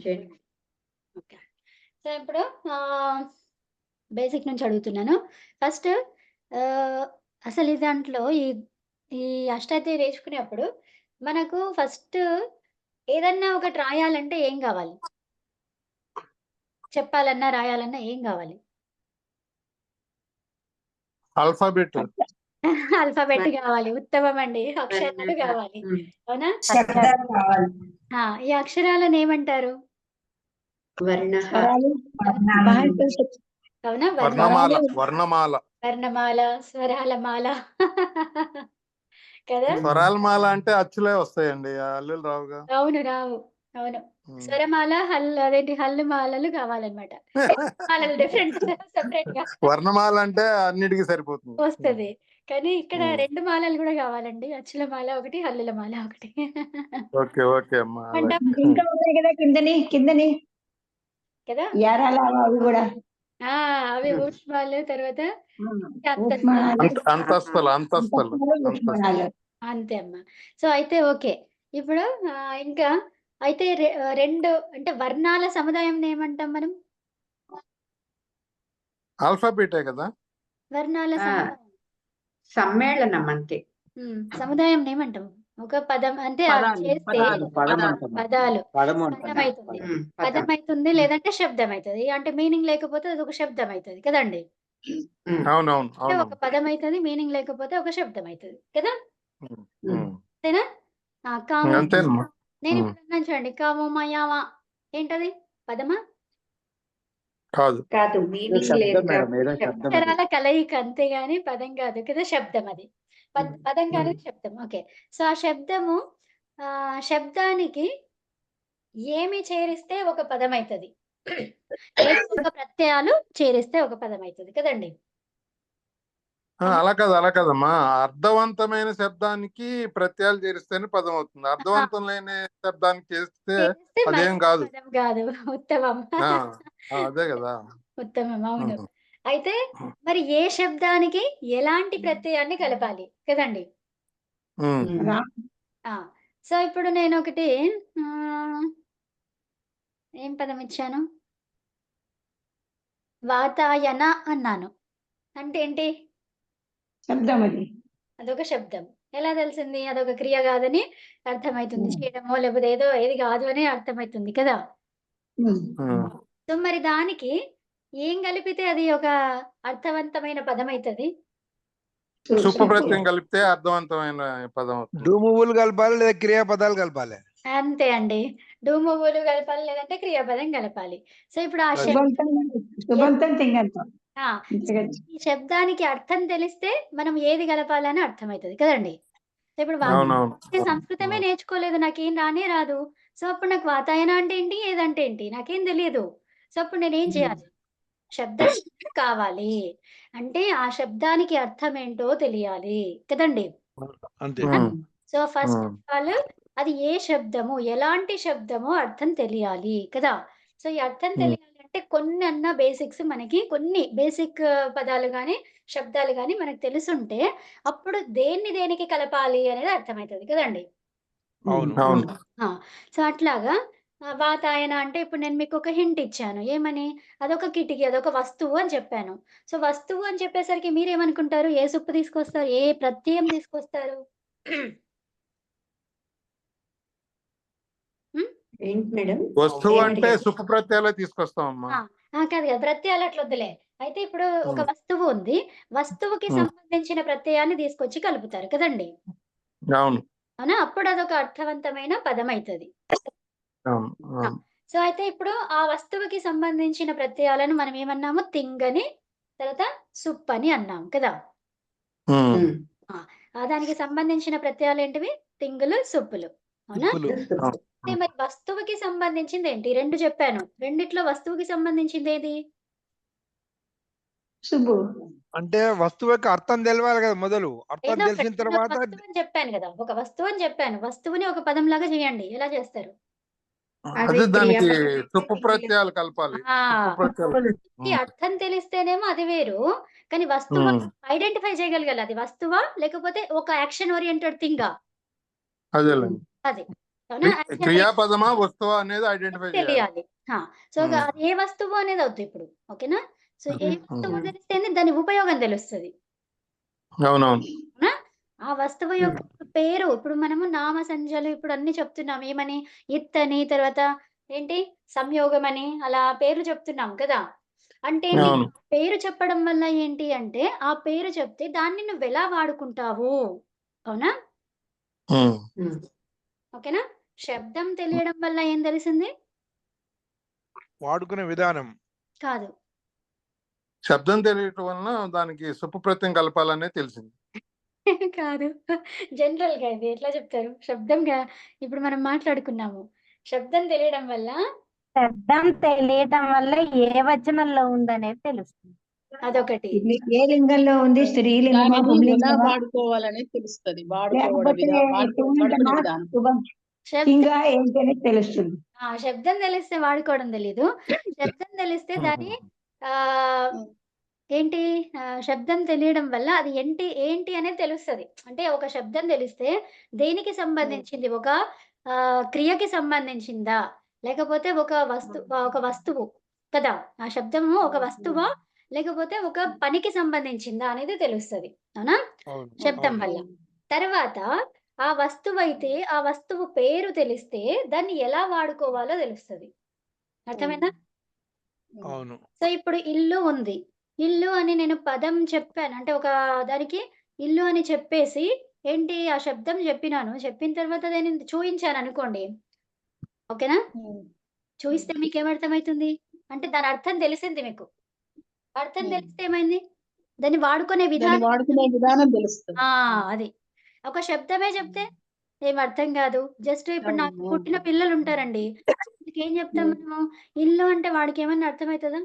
చేయండి. Okay. So, ఇప్పుడు basic నుంచి అడుగుతున్నాను. ఫస్ట్ ఆహ్, అసలు ఈ దాంట్లో ఈ అష్టాధ్యాయి నేర్చుకునేప్పుడు మనకు ఫస్ట్ ఏదన్నా ఒకటి రాయాలంటే ఏం గావాలి? చెప్పాలన్నా, రాయాలన్నా ఏం గావాలి? ఆల్ఫాబెట్. ఆల్ఫాబెట్ గావాలి. ఉత్తమమండి. అక్షరాలు గావాలి. అవునా? శబ్దాలు కావాలి. ఈ అక్షరాలనేమంటారు? వర్ణః. అవునా? వర్ణమాల. వర్ణమాల. వర్ణమాల, స్వరాల మాల కదా? స్వరాల మాల అంటే అచ్చులే వస్తాయండి, హల్లులు రావుగా. అవును. రావు. అవును. స్వరమాల, అదేంటి హల్లు మాలలు కావాలన్నమాట. మాలలు డిఫరెంట్ సెపరేట్‌గా వర్ణమాల అంటే అన్నిటికీ సరిపోతుంది. వస్తది. కానీ ఇక్కడ 2 మాలలు గూడా కావాలండి. అచ్చుల మాల ఒకటి, హల్లుల మాల ఒకటి. ఓకే ఓకే అమ్మా. ఇంకా ఉన్నాయి కదా కిందని కదా? యారాల అవి కూడా. అవి ఊష్మాలు, తర్వాత అంతస్తులు. అంతే అమ్మా. సో, అయితే ఓకే. ఇప్పుడు ఇంకా అయితే 2 అంటే వర్ణాల సముదాయంని ఏమంటాం మనం? ఆల్ఫాబెటే కదా. వర్ణాల సమ్మేళనం అంతే. సముదాయం ఏమంటాం? ఒక పదం అంటే చేస్తే పదాలు పదమైతుంది. పదమైతుంది లేదంటే శబ్దమైతది. అంటే మీనింగ్ లేకపోతే అదొక శబ్దమైతది కదండీ! అవునవును. ఒక పదమైతది, మీనింగ్ లేకపోతే ఒక శబ్దమైతది కదా? అంతేనా? కాము. నేను ఇప్పుడు అన్నాను చూడండి. కాము మయావా ఏంటది? పదమా? కాదు. మీనింగ్ లేదు. అక్షరాల కలయిక అంతేగాని పదం కాదు కదా, శబ్దం అది. పదం కాదు, శబ్దం. ఓకే. సో, ఆ శబ్దానికి ఏమి చేరిస్తే ఒక పదమైతది? ఒక ప్రత్యయాలు చేరిస్తే ఒక పదమైతది కదండీ! అలా కాదమ్మా. అర్థవంతమైన శబ్దానికి ప్రత్యయాలు చేరిస్తేనే పదం అవుతుంది. అర్థవంతం లేని శబ్దానికి చేస్తే అదేం కాదు. పదం కాదు. ఉత్తమం. అదే కదా. ఉత్తమం. అవును. అయితే మరి ఏ శబ్దానికి ఎలాంటి ప్రత్యయాన్ని కలపాలి కదండి? సో, ఇప్పుడు నేను ఒకటి ఏం పదం ఇచ్చాను? వాతాయన అన్నాను. అంటే ఏంటి? శబ్దం అది. అదొక శబ్దం. ఎలా తెలిసింది? అదొక క్రియ కాదని అర్థమైతుంది. చేయడమో లేకపోతే ఏది కాదు అని అర్థమైతుంది కదా? సో, మరి దానికి ఏం కలిపితే అది ఒక అర్థవంతమైన పదమైతది? సుప్పు ప్రత్యయం కలిపితే అర్థవంతమైన పదం అవుతుంది. డూమువులు కలపాలి లేదా క్రియాపదాలు కలపాలి. అంతే అండి. డూమువులు కలపాలి లేదంటే క్రియాపదం కలపాలి. సో, ఇప్పుడు ఈ శబ్దానికి అర్థం తెలిస్తే మనం ఏది కలపాలని అర్థమైతది కదండి! ఇప్పుడు సంస్కృతమే నేర్చుకోలేదు. నాకేం రానే రాదు. సో, అప్పుడు నాకు వాతాయన అంటే ఏంటి? ఏదంటే ఏంటి? నాకేం తెలియదు. సో, అప్పుడు నేనేం చేయాలి? శబ్దం కావాలి. అంటే ఆ శబ్దానికి అర్థం ఏంటో తెలియాలి కదండి! సో, ఫస్ట్ ఆఫ్ ఆల్ అది ఏ శబ్దము, ఎలాంటి శబ్దమో అర్థం తెలియాలి కదా! సో, ఈ అర్థం తెలియాలంటే కొన్నన్నా బేసిక్స్ మనకి కొన్ని బేసిక్ పదాలు గాని, శబ్దాలు గాని మనకు తెలిసుంటే అప్పుడు దేనికి కలపాలి అనేది అర్థమైతది కదండి! సో, అట్లాగా వాతాయన అంటే ఇప్పుడు నేను మీకు ఒక హింట్ ఇచ్చాను. ఏమని? అదొక కిటికీ, అదొక వస్తువు అని చెప్పాను. సో, వస్తువు అని చెప్పేసరికి మీరేమనుకుంటారు? ఏ సుప్పు తీసుకొస్తారు? ఏ ప్రత్యయం తీసుకొస్తారు? ఏంటి మేడం? వస్తువు అంటే సుప్పు ప్రత్యయాలే తీసుకొస్తామమ్మా. కాదు. ప్రత్యయాలు అట్లొద్దులే. అయితే ఇప్పుడు ఒక వస్తువు ఉంది. వస్తువుకి సంబంధించిన ప్రత్యయాన్ని తీసుకొచ్చి కలుపుతారు కదండి! అవునా? అప్పుడు అదొక అర్థవంతమైన పదం అయితది. సో, అయితే ఇప్పుడు ఆ వస్తువుకి సంబంధించిన ప్రత్యయాలను మనం ఏమన్నాము? తింగని, తర్వాత సుప్పని అన్నాం కదా! దానికి సంబంధించిన ప్రత్యయాలు ఏంటివి? తింగులు, సుప్పులు. అవునా? మరి వస్తువుకి సంబంధించింది ఏంటి? 2 చెప్పాను. రెండిట్లో వస్తువుకి సంబంధించింది ఏది? సుబ్బు. అంటే వస్తువుకి అర్థం తెలవాలి కదా మొదలు. అర్థం తెలిసిన తర్వాత చెప్పాను కదా! ఒక వస్తువు అని చెప్పాను. వస్తువుని ఒక పదంలాగా చేయండి. ఎలా చేస్తారు? దానికి సుప్పు ప్రత్యయాలు కలపాలి. అర్థం తెలిస్తేనేమో అది వేరు. కానీ వస్తువు ఐడెంటిఫై చేయగలగాలి. అది వస్తువా? లేకపోతే ఒక యాక్షన్ ఓరియెంటెడ్ థింగా? అదేలేండి. అది. అవునా? అంటే అది క్రియాపదమా వస్తువా అనేది ఐడెంటిఫై చేయాలి. తెలియాలి. సో ఉమ్. అది ఏ వస్తువు అనేది అవుద్ది ఇప్పుడు. ఓకేనా? సో ఏ వస్తువు ఉమ్. తెలిస్తేనే దాని ఉపయోగం తెలుస్తది. అవునవును. అవునా? ఆ వస్తువు యొక్క పేరు ఇప్పుడు మనము నామ సంజ్ఞలు ఇప్పుడు అన్ని చెప్తున్నాం. ఏమని? ఇత్తని, తర్వాత ఏంటి? సంయోగమని అలా పేర్లు చెప్తున్నాం కదా! అంటే ఏంటి? అవును. పేరు చెప్పడం వల్ల ఏంటి అంటే, ఆ పేరు చెప్తే దాన్ని నువ్వెలా వాడుకుంటావు. అవునా? ఉమ్. ఉమ్. ఓకేనా? శబ్దం తెలియడం వల్ల ఏం తెలిసింది? వాడుకునే విధానం. కాదు. శబ్దం తెలియటం వలన దానికి సుప్పు ప్రత్యయం కలపాలనే తెలిసింది. కాదు. జనరల్‌గా ఇది ఎట్లా చెప్తారు? శబ్దంగా ఇప్పుడు మనం మాట్లాడుకున్నాము. శబ్దం తెలియడం వల్ల శబ్దం తెలియటం వల్ల ఏ వచనంలో ఉందనేది తెలుస్తుంది. అదొకటి. ఇది ఏ లింగంలో ఉంది? స్త్రీలింగమా, దానిని ఎలా పుంలింగమా, వాడుకోవాలనేది తెలుస్తది. లేకపోతే వాడుకునే పుంలింగమా, విధానం. శబ్దం ఇంకా ఏంటి అనేది తెలుస్తుంది. శబ్దం తెలిస్తే వాడుకోవడం తెలీదు. శబ్దం తెలిస్తే దాని ఆహ్, హ్మ్. ఏంటి శబ్దం తెలియడం వల్ల అది ఏంటి అనేది తెలుస్తది. అంటే ఒక శబ్దం తెలిస్తే దేనికి సంబంధించింది? ఒక క్రియకి సంబంధించిందా? లేకపోతే ఒక వస్తువు కదా! ఆ శబ్దము ఒక వస్తువా? లేకపోతే ఒక పనికి సంబంధించిందా అనేది తెలుస్తది. అవునా? అవును. శబ్దం అవును. వల్ల. తర్వాత ఆ వస్తువైతే ఆ వస్తువు పేరు తెలిస్తే దాన్ని ఎలా వాడుకోవాలో తెలుస్తది. అర్థమైందా? అవును. సో, ఇప్పుడు ఇల్లు ఉంది. ఇల్లు అని నేను పదం చెప్పాను. అంటే ఒక దానికి ఇల్లు అని చెప్పేసి ఏంటి ఆ శబ్దం చెప్పినాను. చెప్పిన తర్వాత దాన్ని చూయించాననుకోండి. ఓకేనా? హ్మ్. చూయిస్తే మీకేమర్థమైతుంది? అంటే దాని అర్థం తెలిసింది మీకు. అర్థం తెలిస్తే ఏమైంది? దాన్ని వాడుకునే దాన్ని విధానం వాడుకునే విధానం తెలుస్తది. అది. ఒక శబ్దమే చెప్తే ఏం అర్థం కాదు. జస్ట్ ఇప్పుడు నాకు అవును. పుట్టిన పిల్లలుంటారండి. వాళ్ళకేం చెప్తాం మనము? ఇల్లు అంటే వాడికేమన్నా అర్థమైతదా?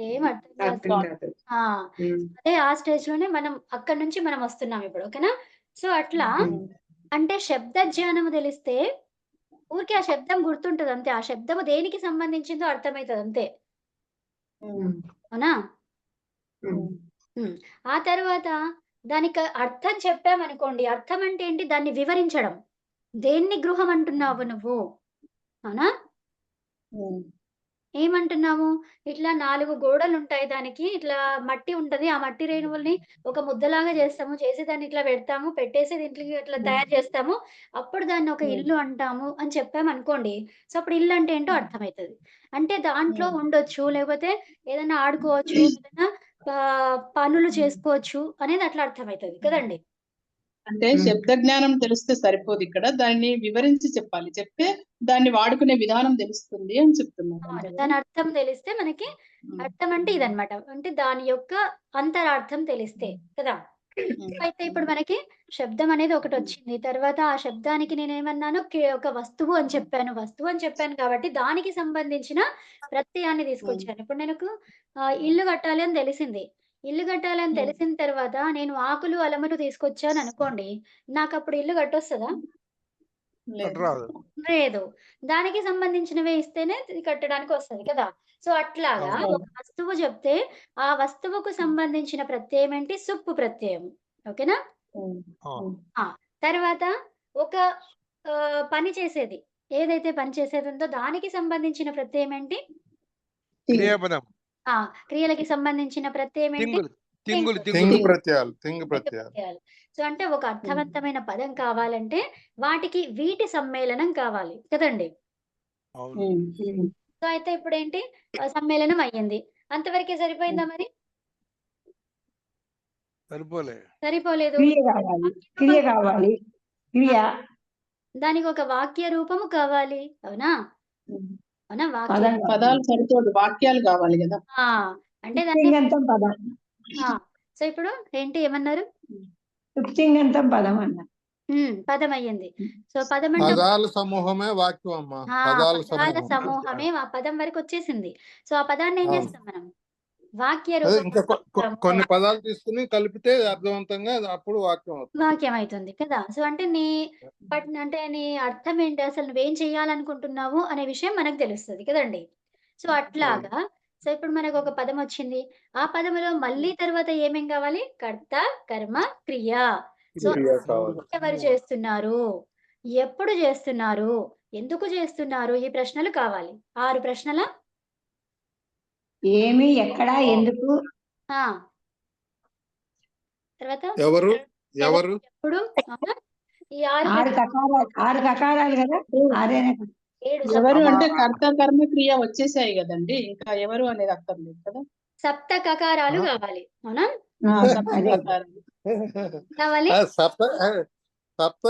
ఏం అర్థం కాదు. అర్థం కాదు. ఆ! ఉమ్. అదే ఆ స్టేజ్‌లోనే అక్కడి నుంచి మనం వస్తున్నాం ఇప్పుడు. ఓకేనా? సో, అట్లా ఉమ్. అంటే శబ్ద జ్ఞానము తెలిస్తే ఊరికే ఆ శబ్దం గుర్తుంటది అంతే. ఆ శబ్దము దేనికి సంబంధించిందో అర్థమైతది అంతే. హ్మ్. అవునా? ఉమ్. హ్మ్. ఆ తర్వాత దానికి అర్థం చెప్పామనుకోండి. అర్థం అంటే ఏంటి? దాన్ని వివరించడం. దేన్ని గృహం అంటున్నావు నువ్వు? అవునా? హ్మ్. ఏమంటున్నాము? ఇట్లా 4 గోడలుంటాయి దానికి. ఇట్లా మట్టి ఉంటది. ఆ మట్టి రేణువుల్ని ఒక ముద్దలాగా చేస్తాము. చేసి దాన్ని ఇట్లా పెడతాము. పెట్టేసి దీంట్లోకి ఇట్లా తయారు చేస్తాము. అప్పుడు దాన్ని ఒక ఇల్లు అంటాము అని చెప్పామనుకోండి. సో, అప్పుడు ఇల్లు అంటే ఏంటో అర్థమైతది. అంటే దాంట్లో ఉండొచ్చు. లేకపోతే ఏదైనా ఆడుకోవచ్చు. ఏదైనా పనులు చేసుకోవచ్చు అనేది అట్లా అర్థమైతది కదండీ! అంటే ఉమ్. శబ్ద జ్ఞానం తెలిస్తే సరిపోదు ఇక్కడ. దాన్ని వివరించి చెప్పాలి. చెప్తే దాన్ని వాడుకునే విధానం తెలుస్తుంది అని చెప్తున్నారు. అంతే అవును. కదా? దాని అర్థం తెలిస్తే మనకి హ్మ్. అర్థం అంటే ఇదన్నమాట. అంటే దాని యొక్క అంతరార్థం తెలిస్తే కదా! హ్మ్. అయితే ఇప్పుడు మనకి శబ్దం అనేది ఒకటొచ్చింది. తర్వాత ఆ శబ్దానికి నేనేమన్నాను ఒక వస్తువు అని చెప్పాను. వస్తువు అని చెప్పాను కాబట్టి దానికి సంబంధించిన ప్రత్యయాన్ని తీసుకొచ్చాను. ఇప్పుడు నాకు ఇల్లు కట్టాలి అని తెలిసింది. ఇల్లు కట్టాలి అని తెలిసిన తర్వాత నేను ఆకులు, అలములు తీసుకొచ్చాననుకోండి. నాకప్పుడు ఇల్లు కట్టొస్తదా? లేదు. రాదు. లేదు. దానికి సంబంధించినవే ఇస్తేనే ఇది కట్టడానికొస్తది కదా! సో, అట్లాగా అవును. ఒక వస్తువు జెప్తే, ఆ వస్తువుకు సంబంధించిన ప్రత్యయం ఏంటి? సుప్పు ప్రత్యయం. ఓకేనా? హ్మ్. ఆ. ఆ! తర్వాత ఒక పని చేసేది. ఏదైతే పని చేసేదుందో దానికి సంబంధించిన ప్రత్యయం ఏంటి? క్రియాపదం. క్రియలకి సంబంధించిన ప్రత్యయం ఏంటి? తింగులు. తింగులు. తింగు తింగులు. ప్రత్యయాలు. తింగు ప్రత్యయాలు. సో, అంటే ఒక అర్థవంతమైన పదం కావాలంటే వాటికి వీటి సమ్మేళనం కావాలి. కదండీ! అవును. హ్మ్. ఉమ్. సో, అయితే ఇప్పుడేంటి సమ్మేళనం అయ్యింది. అంతవరకే సరిపోయిందా మరి? సరిపోలే. సరిపోలేదు. క్రియ కావాలి. క్రియ కావాలి. క్రియ. దానికొక వాక్య రూపము కావాలి. అవునా? హ్మ్. అవునా? పదం కావాలి. పదాలు సరిపోదు. వాక్యాలు కావాలి కదా! ఆ! అంటే దాన్ని యుక్తింగంతం పదం. ఆ! సో, ఇప్పుడు ఏంటి ఏమన్నారు? యుక్తింగంతం పదం అన్న. పదం అయ్యింది. సో, పదం అంటే పదాల సమూహమే వాక్యం అమ్మా. పదాల పదాల సమూహమే ఆ పదం వరకొచ్చేసింది. సో, ఆ పదాన్ని ఏం అవును. చేస్తాం మనం? వాక్య అదే రూపంలో ఇంకా చెప్తాము. కొన్ని పదాలు తీసుకుని కలిపితే అర్థవంతంగా అప్పుడు వాక్యం అవుతుంది. వాక్యం అయితుంది కదా! సో, అంటే అంటే నీ అర్థం ఏంటి? అసలు నువ్వేం చేయాలనుకుంటున్నావు అనే విషయం మనకు తెలుస్తది కదండీ! సో, అట్లాగా సో, ఇప్పుడు మనకొక పదమొచ్చింది. ఆ పదములో మళ్ళీ తర్వాత ఏమేం కావాలి? కర్త, కర్మ, క్రియ. సో, క్రియ కావాలి. ఎవరు చేస్తున్నారు? ఎప్పుడు చేస్తున్నారు? ఎందుకు చేస్తున్నారు, ఈ ప్రశ్నలు కావాలి. 6 ప్రశ్నల ఏమి, ఎక్కడ, ఎందుకు, ఆ తర్వాత ఎవరు ఎవరు ఎప్పుడు, అవునా? ఈ 6 ఆరు కకారాలు కదా, ఆరేనా? 7 ఎవరు అమ్మా, అంటే కర్త కర్మ క్రియ వచ్చేసాయి కదండి, ఇంకా ఎవరు అనేది అక్కర్లేదు కదా. సప్త కకారాలు ఆ? కావాలి, అవునా? సప్తకారాలు. కావాలి. సప్త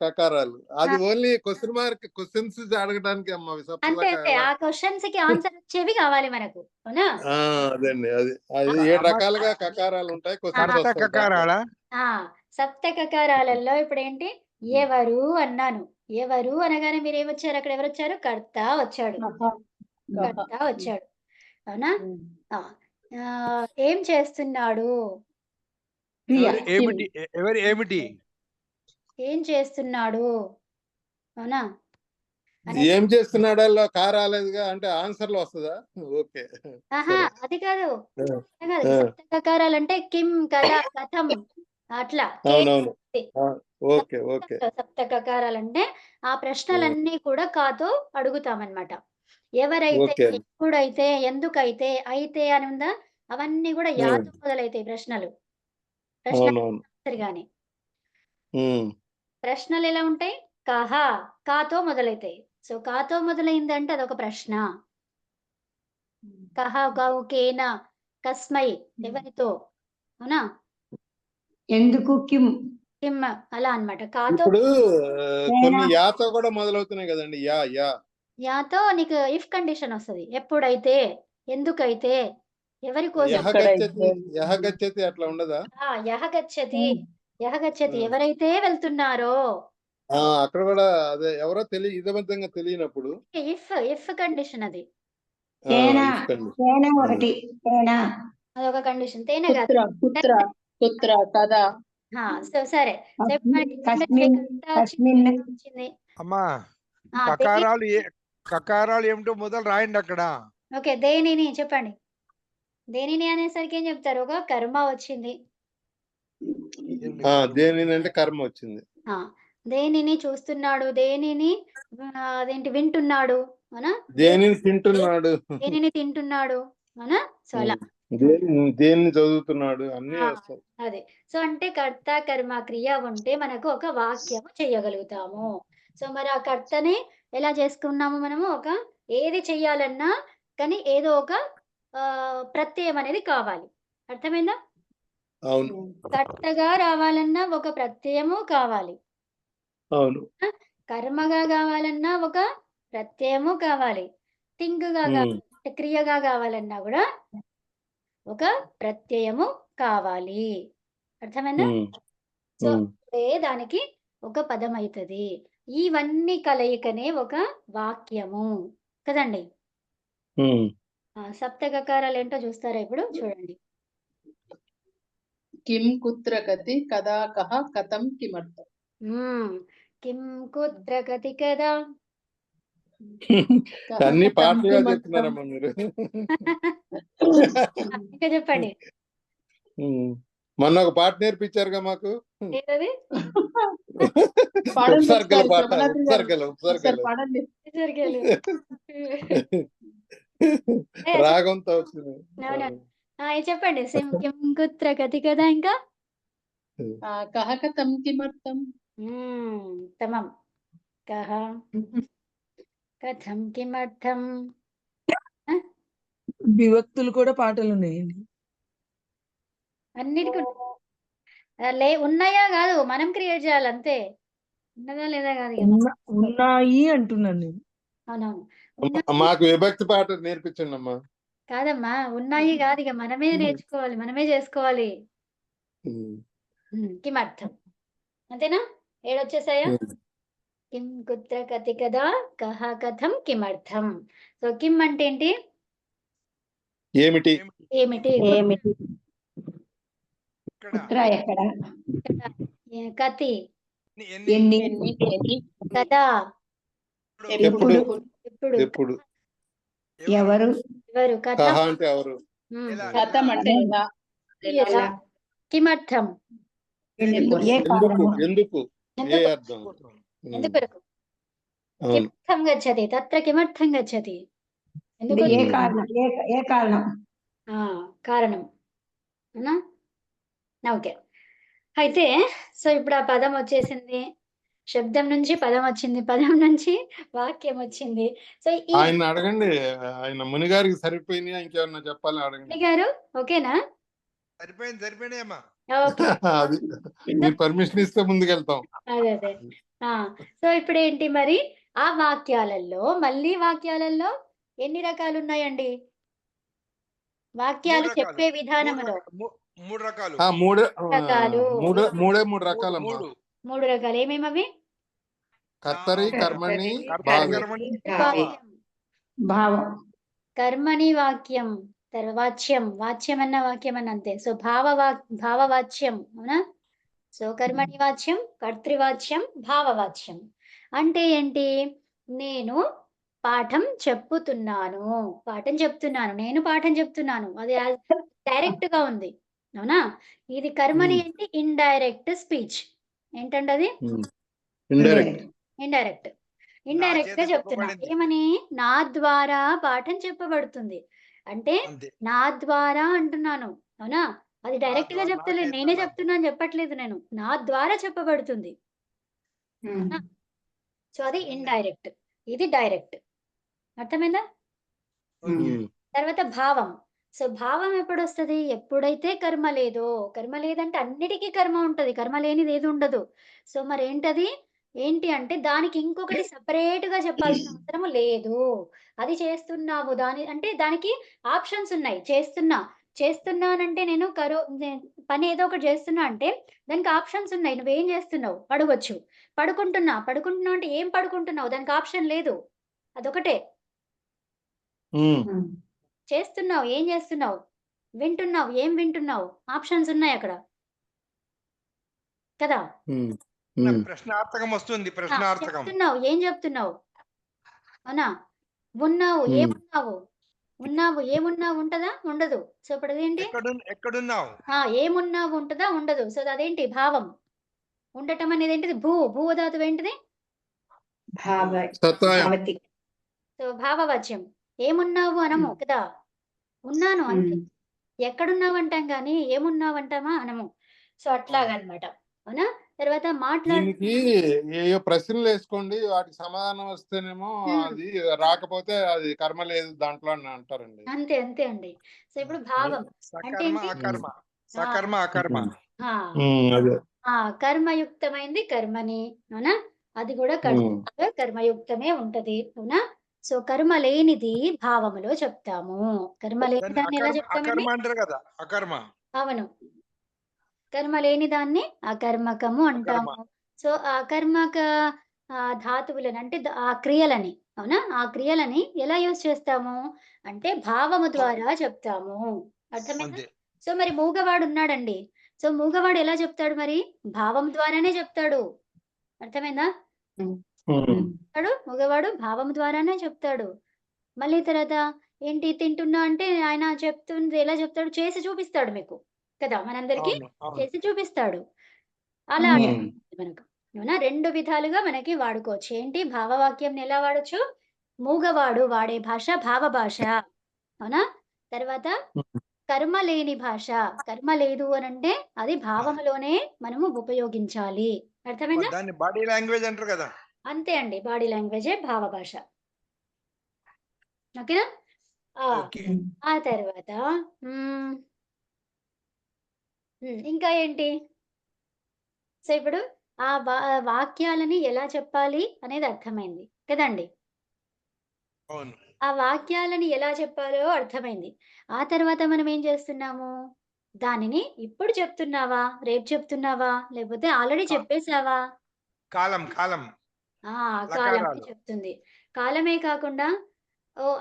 కకారాలు అది ఓన్లీ క్వశ్చన్స్ అడగడానికి అమ్మ అంతే అంతే, ఆ క్వశ్చన్స్ కి ఆన్సర్ వచ్చేవి కావాలి మనకు, అవునా? అదండి. అది 7 రకాలుగా కకారాలు ఉంటాయి, క్వశ్చన్స్ కర్త వస్తాయి. కకారాలా? ఆ సప్త కకారాలలో ఇప్పుడు ఏంటి, ఎవరు అన్నాను. ఎవరు అనగానే మీరు ఏమొచ్చారు, అక్కడ ఎవరు వచ్చారు, కర్త వచ్చాడు, కర్త వచ్చాడు, అవునా? ఆ, ఆ, ఏం చేస్తున్నాడు, క్రియ. ఎవరు ఏమిటి? ఏం చేస్తున్నాడు, అవునా? ఏం చేస్తున్నాడో రాలేదుగా అంటే ఆన్సర్ లో వస్తుందా? ఓకే, ఆహా, సరే. అది కాదు. ఆ. సప్త కకారాలు అంటే కిం, కదా, కథం, అట్లా అవునవును. Okay okay. సప్త కకారాలు అంటే ఆ ప్రశ్నలన్నీ కూడా కాతో అడుగుతామన్నమాట. ఎవరైతే, ఓకే. ఎప్పుడైతే, ఎందుకైతే, అయితే అని ఉందా, అవన్నీ కూడా యాతో మొదలైతాయి ప్రశ్నలు. ప్రశ్న అవునవును. గాని ఉమ్. ప్రశ్నలు ఎలా ఉంటాయి, కహ, కాతో మొదలైతాయి. సో కాతో మొదలైందంటే అదొక ప్రశ్న. కహ, కౌ, కేన, కస్మై, ఎవరితో, అవునా? ఎందుకు, కిమ్, కిమ్, అలా అన్నమాట. కాతో ఇప్పుడు కొన్ని ఏనా? యాతో కూడా మొదలవుతున్నాయి కదండి. యా యాతో నీకు ఇఫ్ కండిషన్ వస్తది. ఎప్పుడైతే, ఎందుకైతే, ఎవరి కోసం. యహ గచ్చతి అట్లా ఉండదా? యహ గచ్చతి, యహ గచ్చతి, ఎవరైతే వెళ్తున్నారో. అక్కడ కూడా అదే ఎవరో ఇదబద్ధంగా తెలియనప్పుడు ఇఫ్ కండిషన్ అది. తేనా, if condition. తేనా ఒకటి, తేనా. అదొక కండిషన్. తేనే కాదు. పుత్ర కదా. సో సరే. సో ఇప్పుడు మనకి కస్మిన్, కర్త కస్మిన్. వచ్చింది. అమ్మా, ఆ, కకారాలు ఏమిటో మొదలు రాయండి అక్కడ. ఓకే, దేనిని చెప్పండి. దేనిని అనేసరికి ఏం చెప్తారు, ఒక కర్మ వచ్చింది. దేనిని అంటే కర్మ వచ్చింది. దేనిని చూస్తున్నాడు, దేనిని అదేంటి వింటున్నాడు, అవునా? దేనిని తింటున్నాడు, దేనిని తింటున్నాడు, అవునా? సో అలా దేనిని చదువుతున్నాడు, అన్ని వస్తాయి. అదే. సో అంటే కర్త కర్మ క్రియ ఉంటే మనకు ఒక వాక్యము చేయగలుగుతాము. సో మరి ఆ కర్తని ఎలా చేసుకున్నాము మనము, ఒక ఏది చెయ్యాలన్నా కానీ ఏదో ఒక ప్రత్యయం అనేది కావాలి. అర్థమైందా? అవును కర్తగా రావాలన్నా ఒక ప్రత్యయము కావాలి, అవును. కర్మగా కావాలన్నా ఒక ప్రత్యయము కావాలి, థింగ్గా క్రియగా కావాలన్నా కూడా ఒక ప్రత్యయము కావాలి. అర్థమైందా? సో దానికి ఒక పదం అవుతుంది. ఇవన్నీ కలయికనే ఒక వాక్యము కదండి. సప్త కకారాలు ఏంటో చూస్తారా ఇప్పుడు, చూడండి. కిం, కుత్ర, గతి, కదా, కహ, కథం, కిమర్థం. కిం, కుత్ర, గతి, కదా. అన్ని పాటలుగా చెప్తున్నారమ్మా మీరు. ఇంకా చెప్పండి. మొన్న ఒక పాట నేర్పించారుగా మాకు, ఏంటది? ఉపసర్గల పాట. ఉపసర్గలు రాగంతో వచ్చింది. చెప్పండి. కిం, కుత్ర, గతి, కదా. ఇంకా కహ, కథం, కిమర్థం. తమం. కహ, కథం, కిమర్థం. విభక్తులు కూడా పాటలు ఉన్నాయండి. అన్నిటికీ ఉన్నాయా కాదు, మనం క్రియేట్ చేయాలి అంతే. ఉన్నదా లేదా కాదు. ఉన్నాయి అంటున్నాను నేను. అవునవును. మాకు విభక్తి పాట నేర్పించండి అమ్మా. కాదమ్మా, ఉన్నాయి కాదు, ఇక మనమే నేర్చుకోవాలి, మనమే చేసుకోవాలి. కిమర్థం, అంతేనా? 7 వచ్చేసాయా? కిం, కుత్ర, కతి, కదా, కహ, కథం, కిమర్థం. సో కిం అంటే ఏంటి, ఏమిటి, ఏమిటి. కుత్ర ఎక్కడ, కతి ఎన్ని, కదా ఎప్పుడు, ఎప్పుడు, ఎవరు, కహ అంటే ఎవరు, కథం అంటే ఎలా, కిమర్థం ఏ కారణము, ఎందుకు, ఏ అర్థం. ఎందుకొరకు. అవును కిమర్థం గచ్చతి తత్ర కిమర్థం గచ్చతి ఎందుకు ఏ కారణం ఏ కారణం ఆ, కారణం అవునా ఓకే అయితే సో ఇప్పుడు ఆ పదం వచ్చేసింది, శబ్దం నుంచి పదం వచ్చింది, పదం నుంచి వాక్యం వచ్చింది. సో ఈ ఆయన అడగండి, ఆయన మునిగారికి సరిపోయినాయా ఇంకేమన్నా చెప్పాలని అడగండి. గారు ఓకేనా? సరిపోయింది అమ్మా. ఓకే అది మీరు పర్మిషన్ ఇస్తే ముందుకెళ్తాం. అదే సో ఇప్పుడు ఏంటి మరి ఆ వాక్యాలలో మళ్ళీ వాక్యాలలో ఎన్ని రకాలు ఉన్నాయండి? వాక్యాలు మూడు రకాలు. చెప్పే విధానంలో మూడు రకాలు. రకాలు. మూడు రకాలమ్మా. మూడు రకాలు ఏమేమవి? కర్తరి, కర్మణి, కర్తరి, భావి. కర్మణి, వాక్యం, భావం కర్మణి వాక్యం, వాచ్యం, వాచ్యం అన్న వాక్యం అన్న అంతే. సో భావవాచ్యం అవునా? సో కర్మణి వాచ్యం, కర్తృవాచ్యం, భావవాచ్యం. అంటే ఏంటి? నేను పాఠం చెప్తున్నాను, నేను పాఠం చెప్తున్నాను, అది డైరెక్ట్ గా ఉంది అవునా? ఇది కర్మని ఏంటి? Indirect speech. ఏంటంటే అది ఇండైరెక్ట్. ఇండైరెక్ట్ గా చేత చెప్తున్నా. చెప్పబడింది. ఏమని? నా ద్వారా పాఠం చెప్పబడుతుంది అంటే అంతే. నా ద్వారా అంటున్నాను అవునా? అది డైరెక్ట్ గా ద్వారా, చెప్తలేదు, నా నేనే చేత చెప్తున్నాను చెప్పట్లేదు, నేను నా ద్వారా చెప్పబడుతుంది. సో అది ఇండైరెక్ట్, ఇది డైరెక్ట్. అర్థమైందా? తర్వాత భావం. సో భావం ఎప్పుడు వస్తుంది? ఎప్పుడైతే కర్మ లేదంటే అన్నిటికీ కర్మ ఉంటది, కర్మ లేనిది ఏది ఉండదు. సో మరి ఏంటి అంటే దానికి ఇంకొకటి సపరేట్ గా చెప్పాల్సిన అవసరం లేదు. అది చేస్తున్నావు అంటే దానికి ఆప్షన్స్ ఉన్నాయి. చేస్తున్నానంటే నేను పని ఏదో ఒకటి చేస్తున్నా అంటే దానికి ఆప్షన్స్ ఉన్నాయి. నువ్వేం చేస్తున్నావు అడగొచ్చు. పడుకుంటున్నా అంటే ఏం పడుకుంటున్నావు, దానికి ఆప్షన్ లేదు, అదొకటే. చేస్తున్నావు, ఏం చేస్తున్నావు, వింటున్నావు, ఏం వింటున్నావు, ఆప్షన్స్ ఉన్నాయి అక్కడ కదా. ప్రశ్నార్థకం వస్తుంది. ప్రశ్నార్థకం. చెప్తున్నావు, ఏం చెప్తున్నావు అవునా? ఉన్నావు, ఏమున్నావు ఉంటదా ఉండదు. సో ఇప్పుడు అదేంటి? ఎక్కడున్నావు? ఏమున్నావు ఉంటదా ఉండదు. సో అదేంటి? భావం. ఉండటం అనేది ఏంటిది? భూధాతువు ఏంటిది? భావతి సో భావవాచ్యం. ఏమున్నావు అనము కదా, ఉన్నాను అంతే. ఎక్కడున్నావు అంటాం కానీ ఏమున్నావు అంటామా అనము. సో అట్లాగనమాట అవునా? తర్వాత దీనికి ఏ ప్రశ్నలు వేసుకోండి, వాటికి సమాధానం వస్తేనేమో అది, రాకపోతే అది కర్మ లేదు దాంట్లో అని అంటారండి. అంతే అండి. సో ఇప్పుడు భావం అంటే సకర్మ ఏంటి? అకర్మ, సకర్మ అకర్మ. అదే కర్మయుక్తమైంది కర్మని అవునా? అది కూడా కర్మయుక్తమే ఉంటది అవునా? సో కర్మ లేనిది భావములో చెప్తాము. కర్మ లేని దాన్ని ఎలా చెప్తామండి? అకర్మ అంటారు కదా, అకర్మ. అవును, కర్మ లేని దాన్ని అకర్మకము అంటాము. సో ఆ కర్మక ధాతువులను అంటే ఆ క్రియలని అవునా? ఆ క్రియలని ఎలా యూజ్ చేస్తాము అంటే భావము ద్వారా చెప్తాము. అర్థమైందా? సో మరి మూగవాడు ఉన్నాడండి. సో మూగవాడు ఎలా చెప్తాడు? మరి భావం ద్వారానే చెప్తాడు. అర్థమైందా? మగవాడు భావం ద్వారానే చెప్తాడు. మళ్ళీ తర్వాత ఏంటి? తింటున్నా అంటే ఆయన చెప్తుంది ఎలా చెప్తాడు? చేసి చూపిస్తాడు మీకు కదా, మనందరికి చేసి చూపిస్తాడు. అలా మనకు అవునా? రెండు విధాలుగా మనకి వాడుకోవచ్చు. ఏంటి? భావవాక్యం ఎలా వాడచ్చు? మూగవాడు వాడే భాష భావ భాష అవునా? తర్వాత కర్మ లేని భాష, కర్మ లేదు అని అంటే అది భావములోనే మనము ఉపయోగించాలి. అర్థమైందా? దాన్ని బాడీ లాంగ్వేజ్ అంటారు కదా. అంతే అండి, బాడీ లాంగ్వేజే భావ భాష. ఓకేనా? ఆ తర్వాత ఇంకా ఏంటి? సో ఇప్పుడు ఆ వాక్యాలని ఎలా చెప్పాలి అనేది అర్థమైంది కదండి. ఆ వాక్యాలని ఎలా చెప్పాలో అర్థమైంది. ఆ తర్వాత మనం ఏం చేస్తున్నాము? దానిని ఇప్పుడు చెప్తున్నావా, రేపు చెప్తున్నావా, లేకపోతే ఆల్రెడీ చెప్పేసావా? కాలం కాలమే చెప్తుంది. కాలమే కాకుండా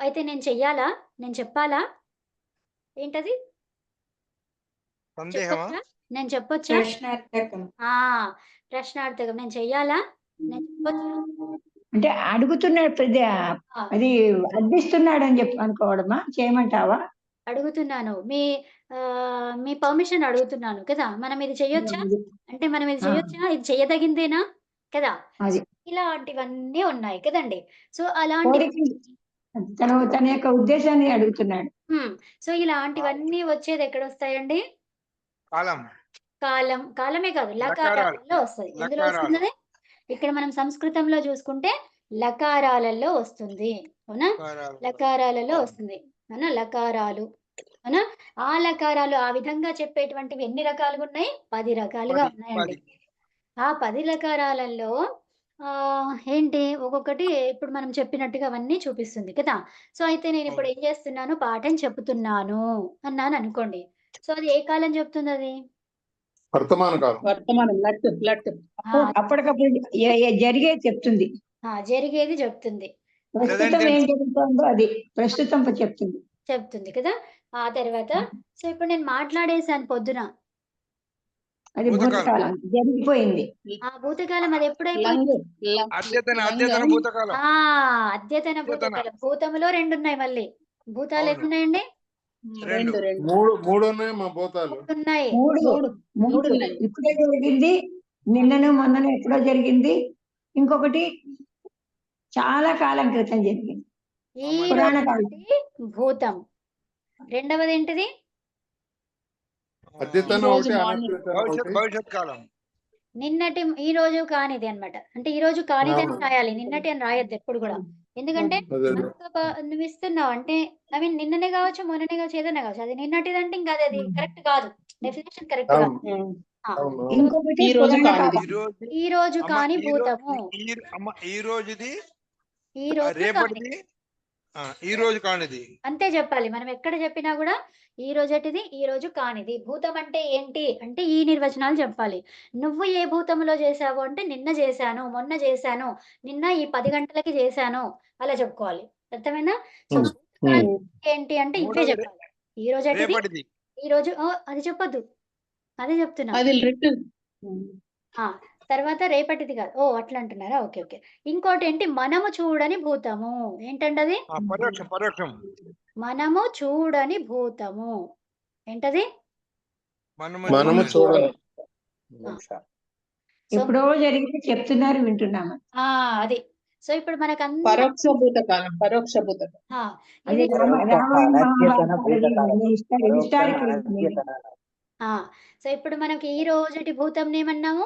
అయితే నేను చెయ్యాలా, నేను చెప్పాలా, ఏంటది? నేను చెప్పొచ్చా? ప్రశ్నార్థకం. నేను చెయ్యాలా, నేను చెప్పొచ్చా? అంటే అడుగుతున్నాడు, అది అర్థిస్తున్నాడు అని చెప్పి అనుకోవడమా? చేయమంటావా? అడుగుతున్నాను, మీ పర్మిషన్ అడుగుతున్నాను కదా. మనం ఇది చెయ్యొచ్చా అంటే మనం ఇది చెయ్యొచ్చా, ఇది చెయ్యదగిందేనా కదా! అది ఇలాంటివన్నీ ఉన్నాయి కదండీ! సో, అలాంటి కోరిక తన యొక్క ఉద్దేశాన్ని అడుగుతున్నాడు. సో, ఇలాంటివన్నీ వచ్చేది ఎక్కడొస్తాయండి? కాలం కాలమే కాదు లకారాలు లకారాలలో వస్తది. ఎందులో లకారాలు వస్తుందది? ఇక్కడ మనం సంస్కృతంలో చూసుకుంటే లకారాలలో వస్తుంది. అవునా? లకారాలు. లకారాలలో అవును. వస్తుంది. అవునా? లకారాలు. అవునా? ఆ లకారాలు ఆ విధంగా చెప్పేటువంటివి ఎన్ని రకాలుగున్నాయి? 10 రకాలుగా 10 ఉన్నాయండి. 10 ఆ 10 లకారాలలో ఏంటి ఒక్కొక్కటి ఇప్పుడు మనం చెప్పినట్టుగా అవన్నీ చూపిస్తుంది కదా! సో, అయితే నేనిప్పుడు అవును. ఏం చేస్తున్నాను? పాఠం చెప్తున్నాను అన్నాననుకోండి. సో, అది ఏ కాలం చెప్తుందది? వర్తమాన కాలం. వర్తమానం లట్ లట్ ఆ! అప్పటికప్పుడు జరిగేది చెప్తుంది. జరిగేది చెప్తుంది. ప్రస్తుతం Present ఏం tense. జరుగుతుందో అది ప్రస్తుతం చెప్తుంది. చెప్తుంది కదా! ఆ తర్వాత సో, ఇప్పుడు నేను మాట్లాడేసాను పొద్దున. అది భూతకాలం. భూతకాలం జరిగిపోయింది. ఆ భూతకాలం అది ఎప్పుడైపోయింది? లంగ్ అద్యతన భూతకాలం. అద్యతన అద్యతన. భూతకాలం. భూతములో 2 ఉన్నాయి మళ్ళీ. భూతాలు అవును. ఎన్నున్నాయండి? 2 మూడు ఉన్నాయి మా భూతాలు. 3 ఉన్నాయి. 3 ఉన్నాయి. ఇప్పుడే జరిగింది, నిన్నను మొన్నను ఎప్పుడో జరిగింది, ఇంకొకటి చాలా కాలం క్రితం జరిగింది. ఈ పురాణ రోజు కాలం. భూతం. రెండవదేంటిది? అద్యతన ఈ రోజు ఒకటి, మార్నింగ్. అనద్యతన ఒకటి. భవిష్యత్ కాలం. ఈ రోజు కానిది అన్నమాట. అంటే ఈ రోజు కానిది అని అవును. రాయాలి. నిన్నటి అని రాయొద్దు ఎప్పుడు కూడా. ఎందుకంటే అదే అదే. నువ్వు ఇస్తున్నావు అంటే నిన్ననే కావచ్చు, మొన్ననే కావచ్చు, ఏదైనా కావచ్చు. అది నిన్నటిదంటే ఇంకా అది కరెక్ట్ కాదు. డెఫినిషన్ కరెక్ట్ కాదు. అవును ఆ, అవును. ఇంకొకటి ఈ రోజు పురాణ కానిది. కాలం. ఈ రోజు అమ్మ, కాని భూతము. ఈ రోజుది ఈ రోజు కాని. రేపటిది ఈ రోజు కానిది. అంతే చెప్పాలి. మనం ఎక్కడ చెప్పినా కూడా ఈ రోజటిది, ఈ రోజు కానిది. భూతం అంటే ఏంటి? అంటే ఈ నిర్వచనాలు చెప్పాలి. నువ్వు ఏ భూతములో చేశావు అంటే నిన్న చేశాను, మొన్న చేశాను, నిన్న ఈ 10 గంటలకి చేశాను. అలా చెప్పుకోవాలి. అర్థమైందా? సో, ఉమ్, భూతకాలం ఉమ్. ఏంటి అంటే ఇవే మూడోది చెప్పాలి. ఈ రోజటిది, రేపటిది. ఈ రోజు అది చెప్పొద్దు. అదే చెప్తున్నా. అది రిటర్న్ ఆ! తర్వాత రేపటిది కాదు. అట్లా అంటున్నారా? ఓకే. ఓకే. ఇంకోటేంటి మనము చూడని భూతము. ఏంటండది? పరోక్షం. మనము చూడని భూతము. ఏంటది? మనము చూడాలి. సో, ఎప్పుడో జరిగింది చెప్తున్నారు, వింటున్నాము. అది. సో, ఇప్పుడు మనకందరం పరోక్ష భూతకాలం. ఆ! అది ఇది రామాయణ మహాభారతాలు హిస్టారికల్. ఆ! సో, ఇప్పుడు మనకి ఈ రోజుటి భూతంని ఏమన్నాము?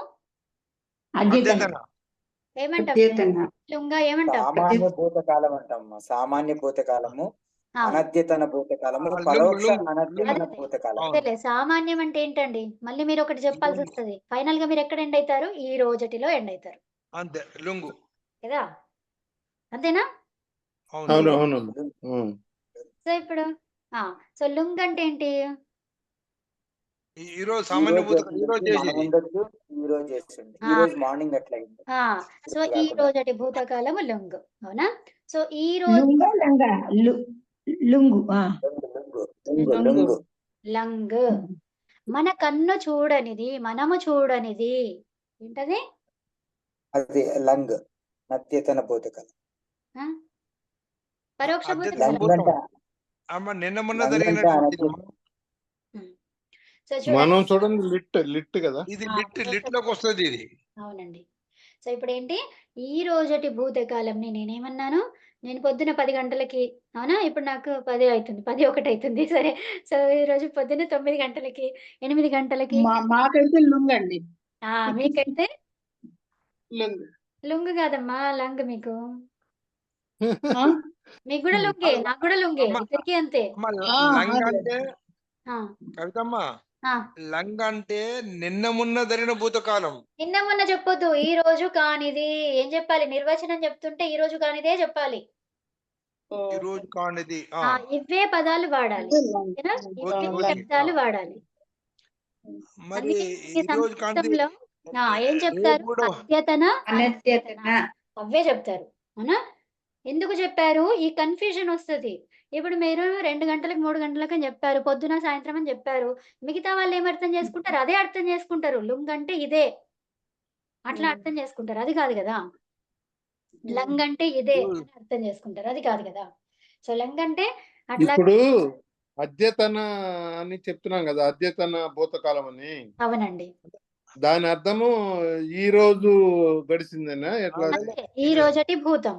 అద్యతన. ఏమంటాం? లుంగా ఏమంటాం? సామాన్య భూతకాలం అంటాం. సామాన్య భూతకాలము, ఆ! అనద్యతన భూతకాలము, లుంగు, పరోక్ష లుంగు. అనద్యతన అదే. భూతకాలం. అదేలే సామాన్యం అంటే ఏంటండి? మళ్ళీ మీరు ఒకటి చెప్పాల్సి వస్తది. ఫైనల్ గా మీరు ఎక్కడ ఎండ్ అయితారు? ఈ రోజుటిలో ఎండ్ అయితారు. అంతే లుంగు. కదా! అంతేనా? అవును అవును. ఉమ్. సో, ఇప్పుడు సో, లుంగ్ అంటే ఏంటి? ఈ రోజు సామాన్య భూతకాలం. ఈ రోజు మనం చేసేది. ఉండొచ్చు, ఈ రోజు చేస్తుంది. ఈ రోజు మార్నింగ్ అట్లా అయింది. సో, ఈ రోజటి భూతకాలము లుంగ్. అవునా? సో, ఈ రోజు లుంగ లంగ లుంగు. లుంగు. లంగ్. మన కన్ను చూడనిది, మనము చూడనిది ఏంటది? అది లంగ్, నత్యతన భూతకాలం. పరోక్ష అద్యతన భూతకాలం. లంగ్ అంటే అమ్మ నిన్న మొన్న లంగ్ అంటే జరిగినట్టు అనద్యత. సో, చూడండి. మనం చూడండి లిట్ కదా. ఇది లిట్ లోకి వస్తుంది ఇది. అవునండి. సో, ఇప్పుడేంటి ఈ రోజటి భూతకాలంని నేనేమన్నాను? నేను పొద్దున 10 గంటలకి అవునా? ఇప్పుడు నాకు 10 అయితుంది. 10:01 అయితుంది. సరే. సో, ఈరోజు పొద్దున్న 9 గంటలకి, 8 గంటలకి మాకైతే లుంగ్ అండి. మీకైతే లుంగ్. లుంగ్ కాదమ్మా లంగ్ మీకు. మీకు కూడా లుంగే, నాకు కూడా లుంగే. ఇద్దరికి అంతే. అమ్మ, లంగ్ అంటే ఆ! కవితమ్మ, ఆ! లంగ్ అంటే నిన్న మొన్న జరిగిన భూతకాలం. నిన్న మొన్న చెప్పొద్దు. ఈ రోజు కానిది ఏం చెప్పాలి? నిర్వచనం చెప్తుంటే ఈ రోజు కానిదే చెప్పాలి. ఈ రోజు కానిది. ఇవే పదాలు వాడాలి. ఓకేనా? ఇవే ఓకే. శబ్దాలు వాడాలి. మరి అందుకే ఈ రోజు కానిది సంస్కృతంలో ఏం చెప్తారు? రేపు కూడా అద్యతన, అనద్యతన అవే చెప్తారు. అవునా? ఎందుకు చెప్పారు? ఈ కన్‌ఫ్యూజన్ వస్తది. ఇప్పుడు మీరు 2 గంటలకు, 3 గంటలకు అని చెప్పారు. పొద్దున, సాయంత్రం అని చెప్పారు. మిగతా వాళ్ళు ఏం అర్థం చేసుకుంటారు? అదే అర్థం చేసుకుంటారు. లుంగ్ అంటే ఇదే. అట్లా అర్థం చేసుకుంటారు. అది కాదు గదా! లంగ్ అంటే ఇదే అని అర్థం చేసుకుంటారు. అది కాదు గదా! సో, లంగ్ అంటే అట్లా. ఇప్పుడు అద్యతన అని చెప్తున్నాం కదా, అద్యతన భూతకాలం అని. అవునండి. దాని అర్థము ఈ రోజు గడిచిందేనా ఎట్లా? అంతే, ఈ రోజటి భూతం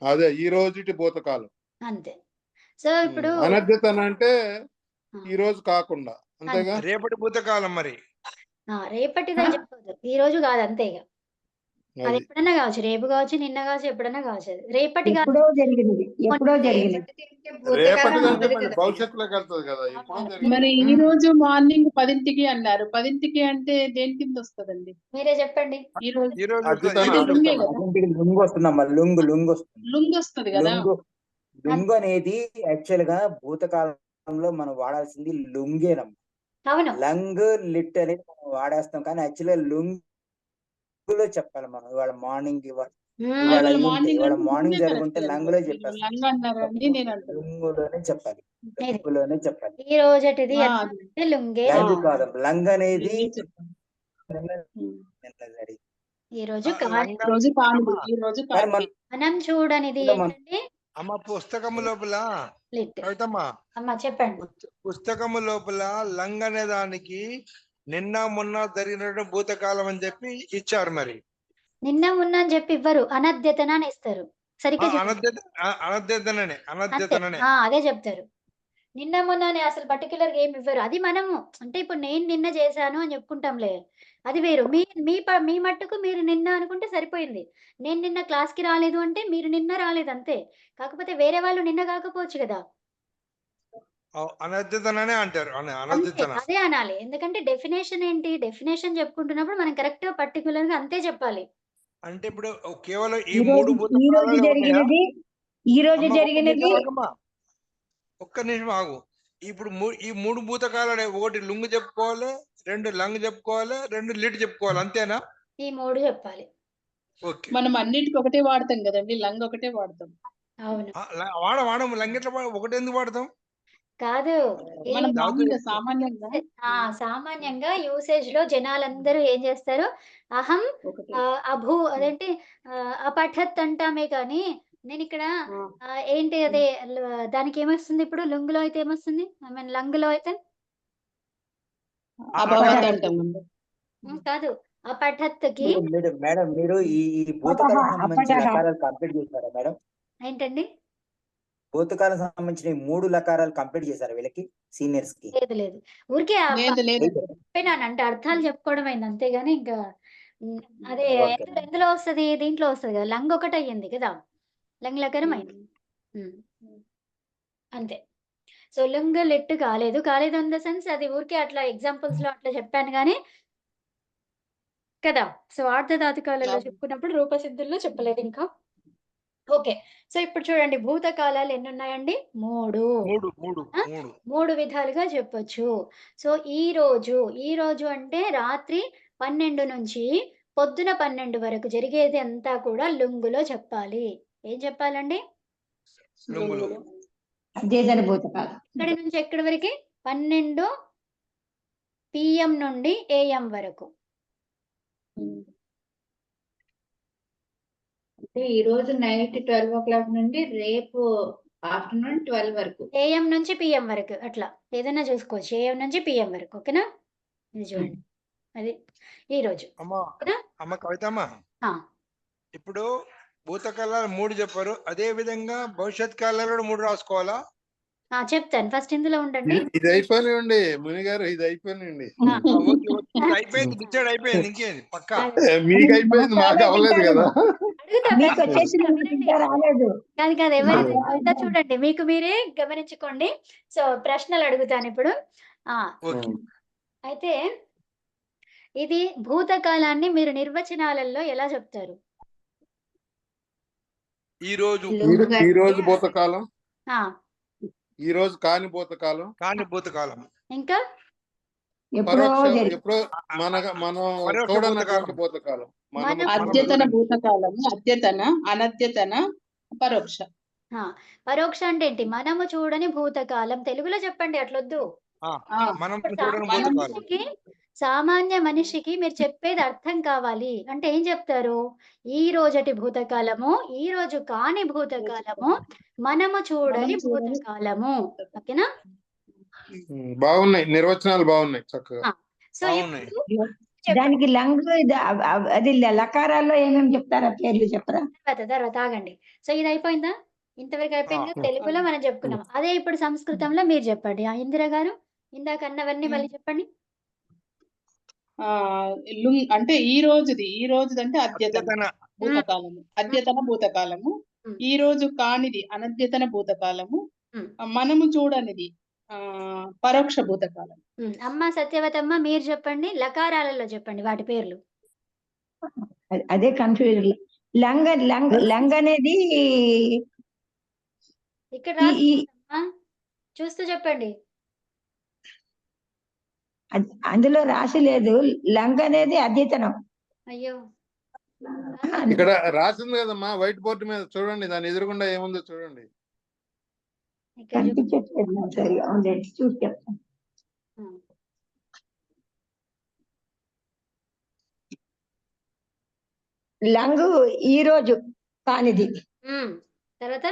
అదే ఈ రోజుటి భూతకాలం. అంతే. సో ఇప్పుడు అనద్యతన అంటే ఈ రోజు కాకుండా, అంతేగా? రేపటి భూతకాలం మరి రేపటిదని చెప్పదు, ఈ రోజు కాదు, అంతే ఇక. అది అది ఎప్పుడైనా కావచ్చు, రేపు కావచ్చు, నిన్న కావచ్చు, ఎప్పుడైనా కావచ్చు. అది రేపటి కాదు, ఎప్పుడో జరిగినది, ఎప్పుడో జరిగినది. రేపటిది అంటే మరి భవిష్యత్తులోకి వెళ్తుంది కదా. ఎప్పుడో జరిగింది. మరి ఈ రోజు మార్నింగ్ 10కి అన్నారు. 10కి అంటే దేని కింద వస్తుందండి? మీరే చెప్పండి. ఈ రోజు ఈ రోజు అద్భుతం. ఇది లుంగే కదా, అదేంటిది లుంగు వస్తుందమ్మా, లుంగు వస్తుంది. లుంగ్ వస్తుంది కదా. లుంగు అనేది యాక్చువల్ గా భూతకాలంలో మనం వాడాల్సింది లుంగేనమ్మా. అవును, లంగ్ లిట్ అనేది మనం వాడేస్తాం, కానీ యాక్చువల్ గా లుంగులో చెప్పాలి మనం. ఇవాళ మార్నింగ్ ఇవాళ మార్నింగ్ జరుగుంటే లంగ్ లో చెప్పేస్తాం, లంగ్ అన్నారని నేను అంటున్నాను. లుంగులోనే చెప్పాలి, లుంగులోనే చెప్పాలి. ఈ రోజటిది ఆ, ఎట్లా అంటే లుంగే. లంగ్ కాదు, లంగ్ అనేది చెప్పండి. నిన్న జరిగింది. ఈ రోజు కాదు, ఈ రోజు కాదు, ఈ రోజు కానీ కాదు. మనం చూడనిది ఏంటంటే అమ్మ పుస్తకము లోపల లిట్. కవితమ్మ అమ్మ చెప్పండి. పుస్తకము లోపల లంగ్ అనే దానికి నిన్న మొన్న జరిగిన భూతకాలం అని చెప్పి ఇచ్చారు. మరి నిన్న మొన్న అని చెప్పి ఇవ్వరు, అనద్యతన అని ఇస్తారు. సరిగ్గా చెప్పండి. అనద్యతననే అదే చెప్తారు. నిన్న మొన్న అని అసలు పర్టికులర్ గా ఏమి ఇవ్వరు. అది మనము అంటే ఇప్పుడు నేను నిన్న చేశాను అని చెప్పుకుంటాంలే, అది వేరు. మీ మట్టుకు మీరు నిన్న అనుకుంటే సరిపోయింది. నేను నిన్న క్లాస్ కి రాలేదు అంటే మీరు నిన్న రాలేదు అంతే. కాకపోతే వేరే వాళ్ళు నిన్న కాకపోవచ్చు కదా, అనద్యతననే అంటారు. అంతే, అనద్యతన అదే అనాలి. ఎందుకంటే డెఫినేషన్ ఏంటి, డెఫినేషన్ చెప్పుకుంటున్నప్పుడు మనం కరెక్ట్ గా పర్టికులర్ గా అంతే చెప్పాలి. అంటే ఇప్పుడు కేవలం ఈ ఈ మూడు రోజు జరిగినది, ఈ రోజు జరిగినది. ఒక్క నిమిషం ఆగు. ఇప్పుడు ఈ మూడు భూతకాలనే, ఒకటి లుంగ్ చెప్పుకోవాలి, రెండు లంగ్ చెప్పుకోవాలి, రెండు లిట్ చెప్పుకోవాలి, అంతేనా? ఈ మూడు చెప్పాలి. ఓకే. మనం అన్నిటికీ ఒకటే వాడతాం కదండి, లంగ్ ఒకటే వాడతాం. అవును, వాడం లంగ్ ఎట్లా ఒకటి ఎందుకు వాడతాం? కాదు, మనం మామూలుగా సామాన్యంగా సామాన్యంగా యూసేజ్ లో జనాలందరూ ఏం చేస్తారు, అహం ఒకటే. అభూ అదేంటి అపఠత్ అంటామే కానీ నేను ఇక్కడ ఏంటి అదే దానికి ఏమొస్తుంది ఇప్పుడు లుంగులో అయితే ఏమొస్తుంది, ఐ మీన్ లంగులో అయితే అభవత్ అంటాం. కాదు, అపఠత్కి మేడం మీరు ఈ భూతకాలం సంబంధించిన లకారాలు కంప్లీట్ చేశారా మేడం? ఏంటండి? భూతకాలం సంబంధించిన 3 లకారాలు కంప్లీట్ చేశారా వీళ్ళకి, సీనియర్స్ కి? లేదు, ఊరికే లేదు చెప్పినాను అంటే అర్థాలు చెప్పుకోవడం అయింది అంతేగాని ఇంకా అదే ఎందులో వస్తది, దీంట్లో వస్తది కదా, లంగ్ ఒకటి అయ్యింది కదా, లంగ్ లకరం అయింది అంతే. సో లుంగ్ లిట్ కాలేదు ఇన్ ద సెన్స్ అది ఊరికే అట్లా ఎగ్జాంపుల్స్ లో అట్లా చెప్పాను కానీ కదా. సో ఆర్ధధాతుకాలలో చెప్పుకున్నప్పుడు రూపసిద్ధుల్లో చెప్పలేదు ఇంకా. ఓకే, సో ఇప్పుడు చూడండి భూతకాలాలు ఎన్ని ఉన్నాయండి? 3. 3 విధాలుగా చెప్పొచ్చు. సో ఈ రోజు అంటే రాత్రి 12 నుంచి పొద్దున 12 వరకు జరిగేది అంతా కూడా లుంగులో చెప్పాలి. ఏం చెప్పాలండి? అద్యతన భూతకాలం. ఇక్కడి నుంచి ఎక్కడి వరకు? 12 PM నుండి AM వరకు. అంటే ఈ రోజు నైట్ 12 o'clock నుండి రేపు ఆఫ్టర్నూన్ 12 వరకు, AM నుంచి PM వరకు, అట్లా ఏదైనా చూసుకోవచ్చు. AM నుంచి PM వరకు. ఓకేనా? ఇది చూడండి, అది ఈ రోజు. అమ్మ కవితమ్మ, ఇప్పుడు భూతకాలాలు 3 చెప్పారు, అదే విధంగా భవిష్యత్ కాలాలు 3 రాసుకోవాలా? చెప్తాను, ఫస్ట్ ఇందులో ఉండండి. ఇది అయిపోయినండి ముని గారు, ఇది అయిపోయినండి. అయిపోయింది, డిసైడ్ అయిపోయింది, ఇంకేంది పక్కా. మీకు అయిపోయింది, మాకు అవ్వలేదు కదా. మీకు వచ్చేసి రాలేదు. కాదు ఎవరైతే చూడండి, మీకు మీరే గమనించుకోండి. సో ప్రశ్నలు అడుగుతాను ఇప్పుడు. అయితే ఇది భూతకాలాన్ని మీరు నిర్వచనాలలో ఎలా చెప్తారు? ఈ రోజు భూతకాలం, ఈ రోజు కాని భూతకాలం, ఇంకా ఎప్పుడో ఎప్పుడో మనం చూడనటువంటి భూతకాలం, అద్యతన భూతకాలం, అద్యతన, అనద్యతన, పరోక్ష. పరోక్ష అంటే ఏంటి? మనము చూడని భూతకాలం. తెలుగులో చెప్పండి, అట్లొద్దు. సామాన్య మనిషికి మీరు చెప్పేది అర్థం కావాలి అంటే ఏం చెప్తారు? ఈ రోజటి భూతకాలము, ఈ రోజు కాని భూతకాలము, మనము చూడని భూతకాలము. ఓకేనా? బాగున్నాయి నిర్వచనాలు, బాగున్నాయి చక్కగా. సో దానికి లంగ్ అది లకారాల్లో ఏమేమి చెప్తారా పేర్లు చెప్పరా? తర్వాత ఆగండి. సో ఇది అయిపోయిందా? ఇంతవరకు అయిపోయింది కదా? తెలుగులో మనం చెప్పుకున్నాం. అదే ఇప్పుడు సంస్కృతంలో మీరు చెప్పండి. ఇందిర గారు ఇందాక అన్నవన్నీ మళ్ళీ చెప్పండి. లుంగ్ అంటే ఈ రోజుది అంటే అద్యతన భూతకాలము, అద్యతన భూతకాలము. ఈ రోజు కానిది అనద్యతన భూతకాలము. మనము చూడనిది పరోక్ష భూతకాలం. అమ్మ సత్యవతమ్మ మీరు చెప్పండి, లకారాలలో చెప్పండి వాటి పేర్లు. అదే కన్ఫ్యూజన్. లంగ్ అనేది ఇక్కడ రాసుకుంటామా? చూస్తూ చెప్పండి. అందులో రాసి లేదు. లంగ్ అనేది అద్యతనం. అయ్యో ఇక్కడ రాసింది కదమ్మా వైట్ బోర్డు మీద, చూడండి దాని ఎదురుగుండా ఏముందో చూడండి. కనిపించట్లేదు నాకు సరిగా. ఉండండి చూసి చెప్తాను. లంగ్ ఈ రోజు కానిది. తర్వాత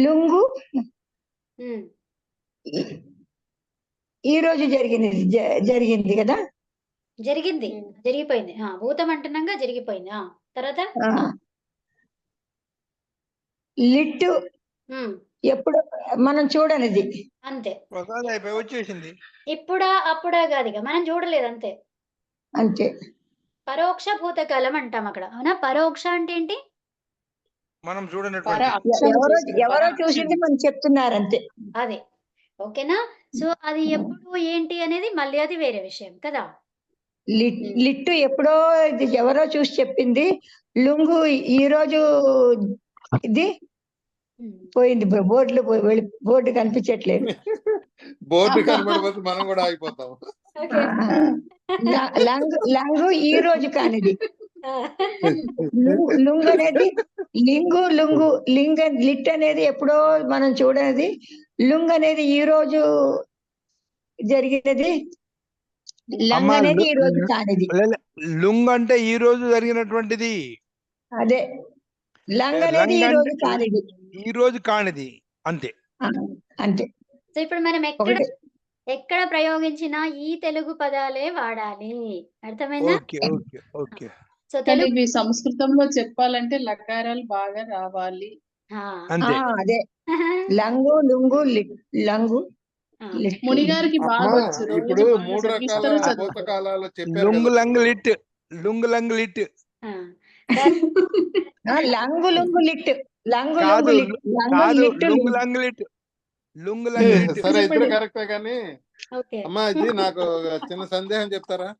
లుంగు ఈ రోజు జరిగింది కదా? జరిగిపోయింది. భూతం అంటున్నాగా జరిగిపోయింది. తర్వాత లిట్టు ఎప్పుడు మనం చూడనిది. అంతే, వచ్చేసింది. ఇప్పుడా అప్పుడా కాదు, మనం చూడలేదు అంతే. అంతే. పరోక్ష భూతకాలం అంటాం అక్కడ. అవునా? పరోక్ష అంటే ఏంటి? మనం చూడని ఎవరో చూసింది మనం చెప్తున్నారు అంతే. అదే ఓకేనా? సో అది ఎప్పుడు ఏంటి అనేది మళ్ళీ అది వేరే విషయం కదా. లిట్టు ఎప్పుడో ఎవరో చూసి చెప్పింది. లుంగు ఈ రోజు ఇది పోయింది. బోర్డు కనిపించట్లేదు. బోర్డు కనబడిపోతే మనం కూడా ఆగిపోతాం. లంగు ఈ రోజు కానిది. లుంగ్ అనేది లిట్ అనేది ఎప్పుడో మనం చూడనిది. లుంగ్ అనేది ఈ రోజు జరిగినది. లంగ్ అనేది ఈ రోజు కానిది. లుంగ్ అంటే ఈ రోజు జరిగినటువంటిది. అదే లంగ్ అనేది ఈ రోజు కానిది. ఈ రోజు కానిది అంతే. అంతే. సో ఇప్పుడు మనం ఎక్కడ ప్రయోగించినా ఈ తెలుగు పదాలే వాడాలి. అర్థమైందా? సో తెలుగు సంస్కృతంలో చెప్పాలంటే లకారాలు బాగా రావాలి. అదే లంగు లుంగు లంగు. మునిగారికి బాగా ఇప్పుడు 3 రకాల భూతకాలాలు చెప్పారు. లుంగ్ లంగ్ లిట్. లంగు లుంగు లిట్. సరే ఇద్దరు కరెక్టే కానీ అమ్మా ఇది నాకు చిన్న సందేహం చెప్తారా?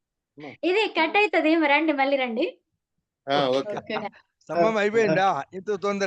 ఇది కట్ అవుతుంది. రండి మళ్ళీ రండి. ఓకే. సమయం అయిపోయిందా ఇంత తొందరగా?